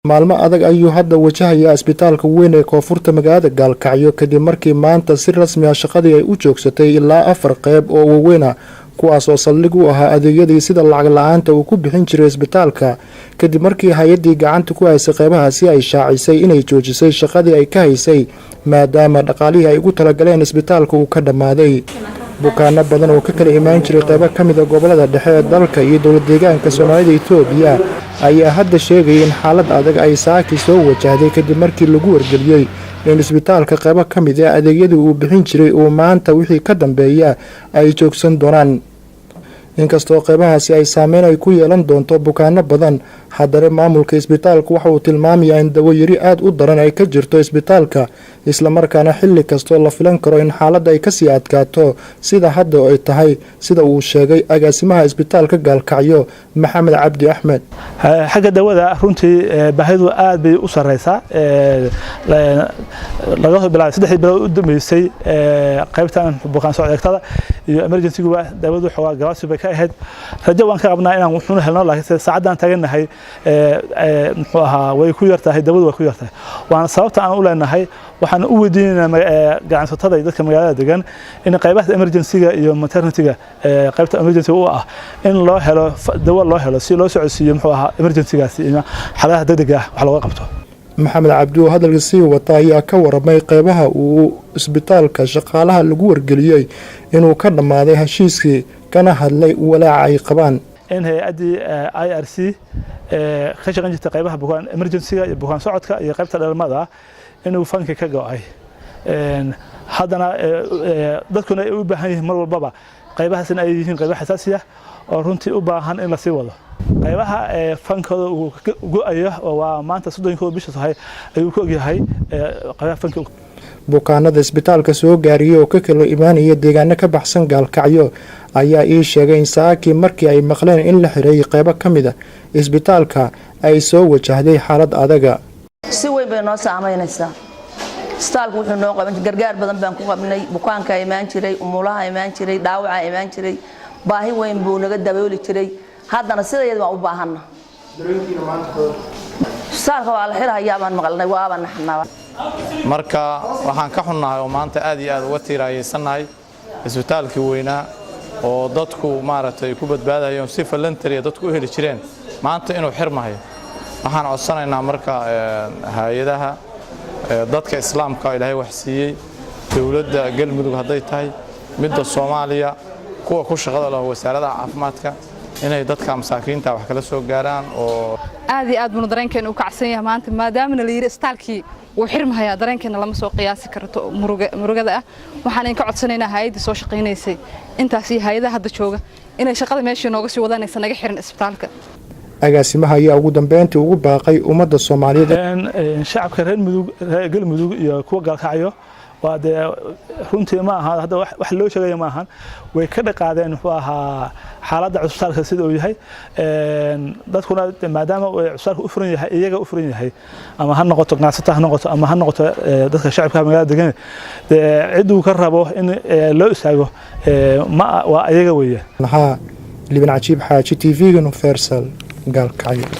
maalmo adag ayuu hadda wajahayaa isbitaalka weyn ee koonfurta magaalada Gaalkacyo kadib markii maanta si rasmi ah shaqadii ay u joogsatay ilaa 4 qayb oo waaweyn ah kuwaas oo saldhig u ahaa adeegyadii sida lacag la'aanta uu ku bixin jiray isbitaalka kadib markii hay'adii gacanta ku haysay qaybahaasi ay shaacisay inay joojisay shaqadii ay ka haysay maadaama dhaqaalihii ay ugu talagaleen isbitaalka uu ka dhamaaday bukaano badan oo ka kala imaan jiray qaybo ka mid ah gobolada dhexe ee dalka iyo dowlad deegaanka Soomaalida Itoobiya ayaa hadda sheegay in xaalad adag ay saaki soo wajahday kadib markii lagu wargeliyay in isbitaalka qaybo ka mid ah adeegyadii uu bixin jiray oo maanta wixii ka dambeeya ay joogsan doonaan inkastoo qaybahaasi ay saameyn ay ku yeelan doonto bukaano badan haddana maamulka isbitaalku waxa uu tilmaamayaa in dawo yari aad u daran ay ka jirto isbitaalka isla markaana xilli kastoo la filan karo in xaaladda ay kasii adkaato sida hadda ay tahay sida uu sheegay agaasimaha isbitaalka Gaalkacyo Maxamed Cabdi Axmed xagga dawada runtii baahidu aad bay u sareysaa laga soo bilaabay 3 bilood u dhameysay qaybtan bukaan socodka iyo emergency-ga dawadu xoogaa gabaabsi bay ka ahayd rajo waan ka qabnaa inaan wuxuu helno laakiin saacadan taaganahay muxuu ahaa way ku yartahay dawadu way ku yartahay waan sababta aan u leenahay waxaan u weydiinaynaa ganacsatada dadka magaalada degan in qaybaha emergency-ga iyo maternity-ga qaybta emergency u ah in loo helo dawo loo helo si loo socodsiiyo muxuu ahaa emergency-gaasi in xaaladaha degdega ah wax looga qabto Maxamed Cabdi oo hadalkiisa wata ayaa ka waramay qaybaha uu isbitaalka shaqaalaha lagu wargeliyay inuu ka dhamaaday heshiiskii kana hadlay walaac ay qabaan in hay'adii IRC ka shaqeyn jirtay qaybaha bukaan emergency-ga iyo bukaan socodka iyo qaybta dhalmada inuu fanki ka go'ay haddana dadkuna ay u baahan yihiin mar walbaba qaybahaas in ay yihiin qaybaha xasaasi ah oo runtii u baahan in la sii wado qaybaha fankooda uu go'ayo oo waa maanta 30 bisha tahay ayuu ku ogyahay qaybaha fanka bukaanada isbitaalka soo gaariyay oo ka kala imaanaya deegaano ka baxsan Gaalkacyo ayaa ii sheegay in saaki markii ay maqleen in la xiray qaybo ka mid ah isbitaalka ay soo wajahday xaalad adaga si weyn bay noo saameynaysaa isbitaalku wuxuu noo qaban gargaar badan baan ku qabnay bukaanka imaan jiray umulaha imaan jiray dhaawaca imaan jiray baahi weyn buu naga dabooli jiray haddana sideed baan u baahana dareenkiina maanta isbitaalka waa la xirayaa baan maqalnay waaba naxnaa marka waxaan ka xunnahay oo maanta aad iyo aad uga tiiraayeysannahay isbitaalkii weynaa oo dadku maaragtay ku badbaadayeen si voluntary dadku u heli jireen maanta inuu xirmayo waxaan codsanaynaa marka hay'adaha dadka islaamka Ilaahay wax siiyay dawladda galmudug haday tahay midda Soomaaliya kuwa ku shaqada leh wasaaradda caafimaadka inay dadka masaakiinta wax kala soo gaaraan oo aad iyo aad buu dareenkeenu u kacsan yahay maanta maadaama la yiri isbitaalkii uu xirmayaa dareenkeena lama soo qiyaasi karto murugada ah waxaan ka codsanaynaa hay'adda soo shaqeynaysay intaas iyo hay'adaha hadda jooga inay shaqada meeshii nooga sii wadaanaysan naga xirin isbitaalka agaasimaha ayaa ugu dambeyntii ugu baaqay ummadda Soomaaliyeed shacabka reer galmudug iyo kuwa Gaalkacyo waa runtii ma aha hadda wax loo sheegay ma ahan way ka dhaqaadeen wuxuu ahaa xaaladda cusbitaalka sida uu yahay dadkuna maadaama uu cusbitaalku u furan yahay iyaga u furan yahay ama ha noqoto ganacsato ha noqoto ama ha noqoto dadka shacabka magaalada degan cid uu ka rabo in loo istaago ma waa iyaga weeye liban cajiib xaaji TV-ga Universal Gaalkacyo